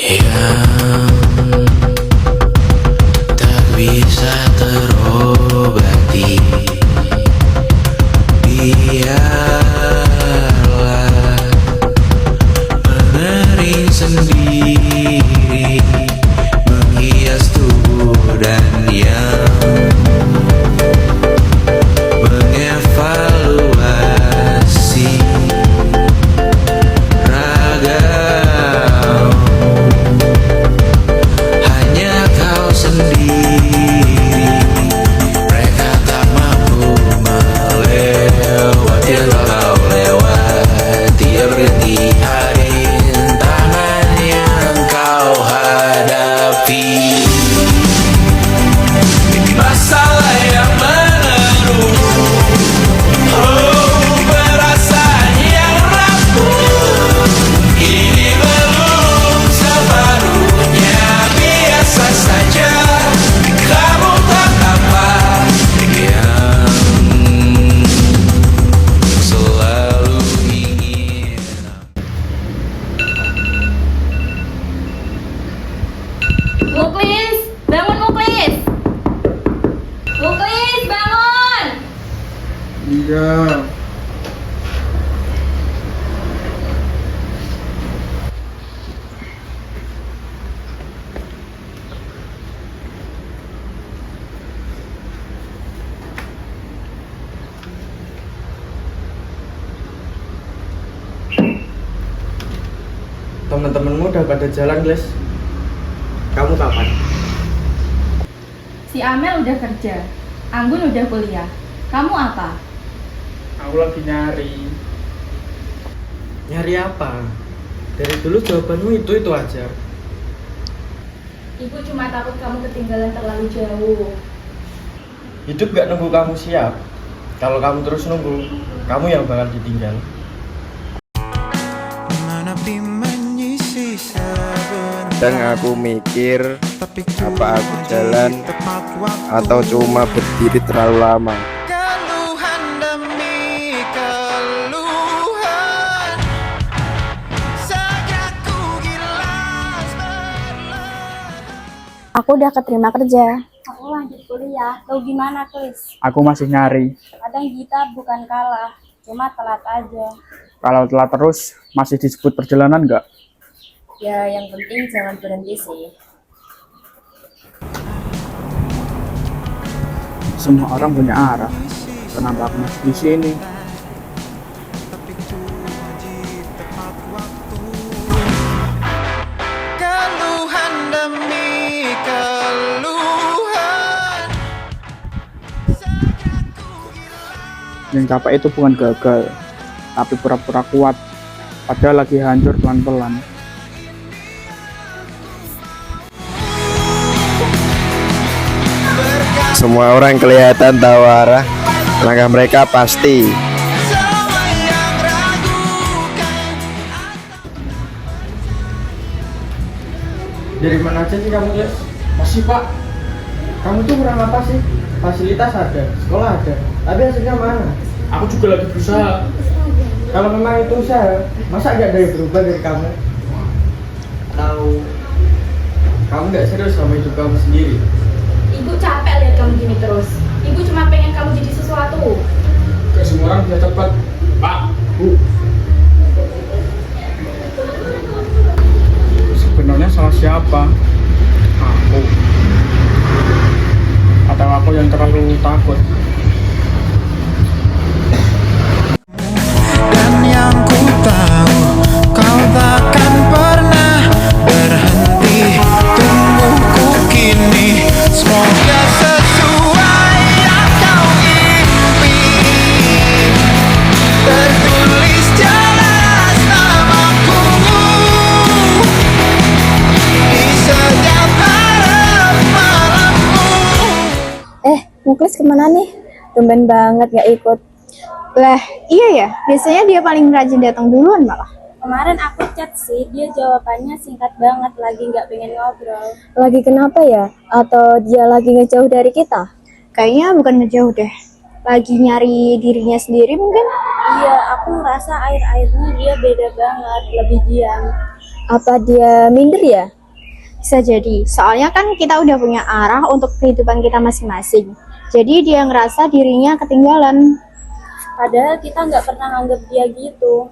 yang tak bisa terobati. Biarlah mengering sendiri, menghias tubuh dan yang mengevaluasi ragam. Hanya kau sendiri, mereka tak mampu melewati yang kau lewati. Berganti hari, tantangan yang kau hadapi. Masalah yang menerus, perasaan yang rapuh, ini belum separuhnya. Biasa saja, kamu tak apa yang selalu ingin. Muklis, bangun Muklis. Muklis, bangun. Iya. Teman-temanmu udah pada jalan, Gles. Kamu kapan? Si Amel udah kerja, Anggun udah kuliah. Kamu apa? Aku lagi nyari. Nyari apa? Dari dulu jawabanmu itu aja. Ibu cuma takut kamu ketinggalan terlalu jauh. Hidup gak nunggu kamu siap. Kalau kamu terus nunggu, kamu yang bakal ditinggal. Dan aku mikir, apa aku jalan atau cuma berdiri terlalu lama. Aku udah keterima kerja. Aku lanjut kuliah. Lo gimana, Klis? Aku masih nyari. Kadang kita bukan kalah, cuma telat aja. Kalau telat terus, masih disebut perjalanan nggak? Ya, yang penting jangan berhenti sih. Semua orang punya arah. Kenapa aku masih di sini? Yang capek itu bukan gagal, tapi pura-pura kuat, padahal lagi hancur pelan-pelan. Semua orang kelihatan tahu arah, langkah mereka pasti. Dari mana aja sih kamu, Gles? Masih, Pak. Kamu tuh kurang apa sih? Fasilitas ada, sekolah ada, tapi hasilnya mana? Aku juga lagi berusaha. Kalau memang itu usaha, masa gak ada yang berubah dari kamu? Atau kamu gak serius sama hidup kamu sendiri? Ibu capek lihat kamu gini terus. Ibu cuma pengen kamu jadi sesuatu. Gak semua orang bisa cepat, Pak, Bu. Sebenarnya salah siapa? Aku. Atau aku yang terlalu takut? Dan yang ku tahu, kau takkan pernah berhenti tumbuhku kini. Semoga sesuai yang kau impi, tertulis jelas namaku di setiap malammu. Muklis kemana nih? Tumben banget gak ikut. Lah, iya ya. Biasanya dia paling rajin datang duluan malah. Kemarin aku chat sih, dia jawabannya singkat banget, lagi nggak pengen ngobrol. Lagi kenapa ya? Atau dia lagi ngejauh dari kita? Kayaknya bukan ngejauh deh. Lagi nyari dirinya sendiri mungkin. Iya, aku ngerasa air-airnya dia beda banget, lebih diam. Apa dia minder ya? Bisa jadi, soalnya kan kita udah punya arah untuk kehidupan kita masing-masing. Jadi dia ngerasa dirinya ketinggalan. Padahal kita nggak pernah nganggap dia gitu.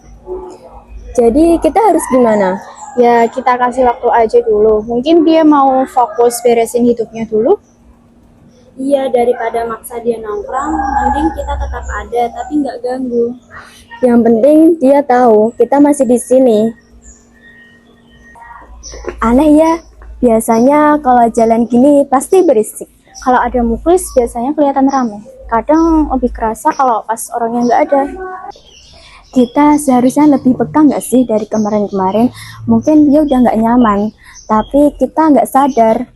Jadi kita harus gimana? Ya kita kasih waktu aja dulu. Mungkin dia mau fokus beresin hidupnya dulu. Iya, daripada maksa dia nongkrong, mending kita tetap ada tapi nggak ganggu. Yang penting dia tahu kita masih di sini. Aneh ya, biasanya kalau jalan gini pasti berisik. Kalau ada muklis biasanya kelihatan ramai. Kadang lebih kerasa kalau pas orangnya nggak ada. Kita seharusnya lebih peka nggak sih dari kemarin-kemarin? Mungkin dia udah nggak nyaman, tapi kita nggak sadar.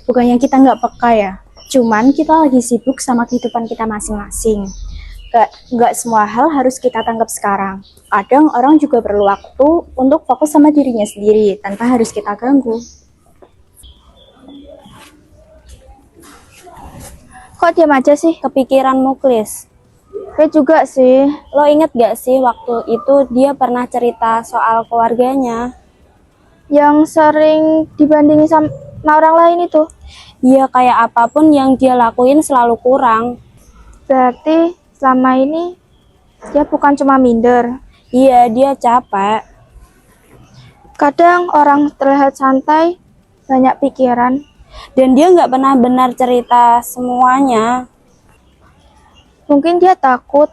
Bukannya kita nggak peka ya, cuman kita lagi sibuk sama kehidupan kita masing-masing. Nggak semua hal harus kita tanggap sekarang. Kadang orang juga perlu waktu untuk fokus sama dirinya sendiri tanpa harus kita ganggu. Kok diam aja sih? Kepikiran muklis. Gue juga sih. Lo inget gak sih waktu itu dia pernah cerita soal keluarganya? Yang sering dibandingin sama orang lain itu. Iya, kayak apapun yang dia lakuin selalu kurang. Berarti selama ini dia bukan cuma minder. Iya, dia capek. Kadang orang terlihat santai, banyak pikiran. Dan dia nggak pernah benar cerita semuanya. Mungkin dia takut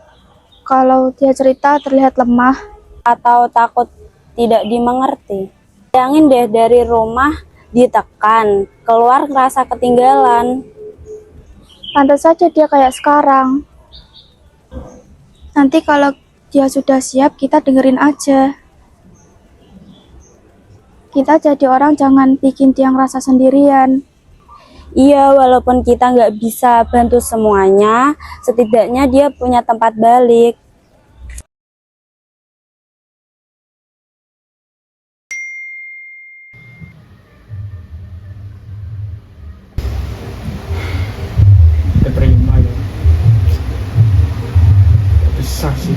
kalau dia cerita terlihat lemah. Atau takut tidak dimengerti. Bayangin deh, dari rumah ditekan, keluar ngerasa ketinggalan. Pantas saja dia kayak sekarang. Nanti kalau dia sudah siap, kita dengerin aja. Kita jadi orang jangan bikin dia ngerasa sendirian. Iya, walaupun kita nggak bisa bantu semuanya, setidaknya dia punya tempat balik. Keterima ya. Besar sih.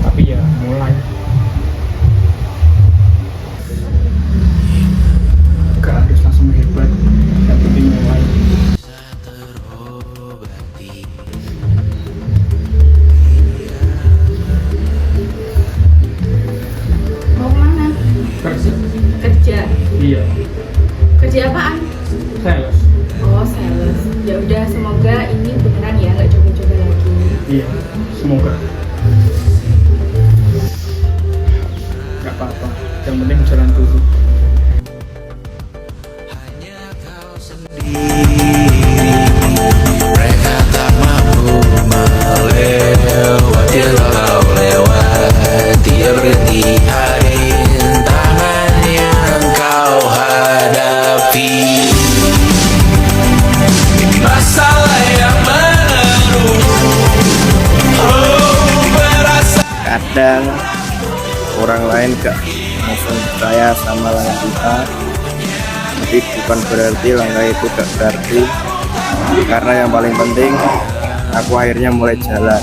Tapi ya mulai. Gak harus langsung hebat, yang penting mulai. Mau kemana? Kerja? Kerja. Iya. Kerja apaan? Sales. Oh, sales. Ya udah, semoga ini beneran ya, nggak coba-coba lagi. Iya, semoga. Gak apa-apa, yang penting jalan dulu. Mereka tak mampu melewati walau lewat. Dia berhenti hari rintangan yang kau hadapi. Masalah yang menerus. Oh, berasa. Kadang orang lain gak langsung percaya sama langkah kita, tapi bukan berarti langkah itu gak berarti, karena yang paling penting aku akhirnya mulai jalan.